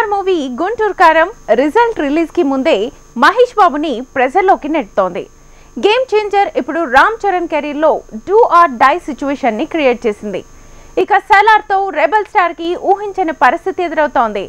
Star movie Guntur కారం result release కి ముందే మహేష్ బాబుని ప్రెజర్లోకి నెట్టుతోంది. గేమ్ చేంజర్ ఇప్పుడు రామ్ చరణ్ కెరీర్ లో డూ ఆర్ డై సిచ్యువేషన్ ని క్రియేట్ చేసింది. ఇక సలార్ తో రెబల్ స్టార్ కి ఊహించని పరిస్థితి ఎదురవుతోంది.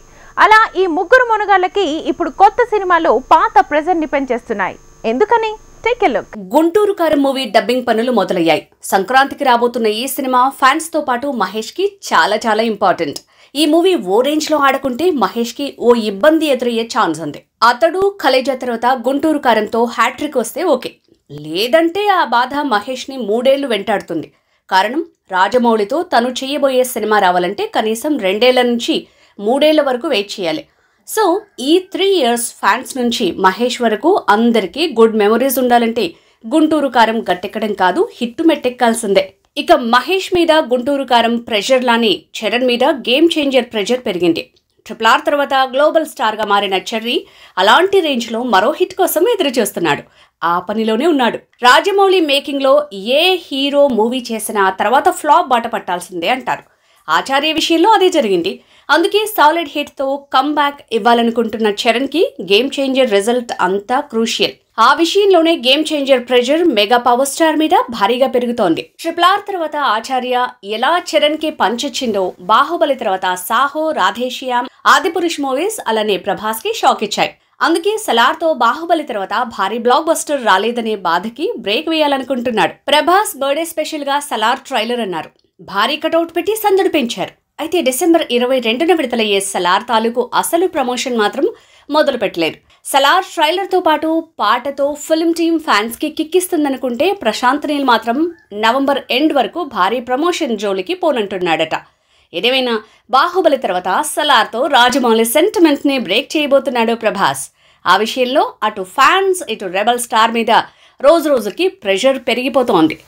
అలా ఈ ముగ్గురు మునగాళ్ళకి ఇప్పుడు కొత్త సినిమాలు పాత ప్రెజర్ ని పెంచేస్తున్నాయి. ఎందుకని? Take a look. గుంటూరు కారం మూవీ డబ్బింగ్ పనులు మొదలయ్యాయి. సంక్రాంతికి రాబోతున్న ఈ సినిమా ఫ్యాన్స్ తో పాటు మహేష్ కి చాలా ఇంపార్టెంట్. ఈ మూవీ ఓ రేంజ్ లో ఆడుకుంటే మహేష్ కి ఓ ఇబ్బంది ఎదురయ్యే ఛాన్స్ ఉంది. అతడు కలేజా తర్వాత గుంటూరు కారంతో హ్యాట్రిక్ వస్తే ఓకే, లేదంటే ఆ బాధ మహేష్ ని 3 ఏళ్లు వెంటాడుతుంది. కారణం, రాజమౌళితో తను చేయబోయే సినిమా రావాలంటే కనీసం 2 ఏళ్ల నుంచి 3 ఏళ్ల వరకు వెయిట్ చేయాలి. సో ఈ 3 years ఫ్యాన్స్ నుంచి మహేష్ వరకు అందరికీ గుడ్ మెమరీస్ ఉండాలంటే గుంటూరు కారం గట్టెక్కడం కాదు, హిట్టు మెట్టెక్కాల్సిందే. ఇక మహేష్ మీద గుంటూరు కారం ప్రెషర్ లాని చరణ్ మీద గేమ్ చేంజర్ ప్రెషర్ పెరిగింది. RRR తర్వాత గ్లోబల్ స్టార్ గా మారిన చెర్రీ అలాంటి రేంజ్ లో మరో హిట్ కోసం ఎదురు చూస్తున్నాడు. ఆ పనిలోనే ఉన్నాడు. రాజమౌళి మేకింగ్ లో ఏ హీరో మూవీ చేసినా తర్వాత ఫ్లాప్ బాట పట్టాల్సిందే అంటారు. ఆచార్య విషయంలో అదే జరిగింది. అందుకే సాలిడ్ హిట్ తో కమ్ బ్యాక్ ఇవ్వాలనుకుంటున్న చరణ్ కి గేమ్ చేంజర్ రిజల్ట్ అంతా క్రూషియల్. ఆ విషయంలోనే game changer pressure mega power star మీద భారీగా పెరుగుతోంది. RRR తర్వాత ఆచార్య ఎలా చరణ్ కి పంచొచ్చిందో, బాహుబలి తర్వాత సాహో, రాధేశ్యామ్, ఆదిపురుష్ మూవీస్ అలానే ప్రభాస్ కి షాక్ ఇచ్చాయి. అందుకే సలార్ తో బాహుబలి తర్వాత భారీ బ్లాక్ బస్టర్ రాలేదనే బాధకి బ్రేక్ వేయాలనుకుంటున్నాడు. ప్రభాస్ బర్త్డే స్పెషల్ గా సలార్ ట్రైలర్ అన్నారు. భారీ కటౌట్ పెట్టి సందడి పెంచారు. అయితే డిసెంబర్ 22న విడుదలయ్యే సలార్ తాలూకు అసలు ప్రమోషన్ మాత్రం మొదలు పెట్టలేదు. సలార్ ట్రైలర్ తో పాటు పాటతో ఫిల్మ్ టీమ్ ఫ్యాన్స్ కి కిక్కిస్తుందనుకుంటే ప్రశాంత్ నీల్ మాత్రం నవంబర్ ఎండ్ వరకు భారీ ప్రమోషన్ జోలికి పోనంటున్నాడట. ఏదేమైనా బాహుబలి తర్వాత సలార్ తో రాజమౌళి సెంటిమెంట్ ని బ్రేక్ చేయబోతున్నాడు ప్రభాస్. ఆ విషయంలో అటు ఫ్యాన్స్ ఇటు రెబల్ స్టార్ మీద రోజుకి ప్రెషర్ పెరిగిపోతోంది.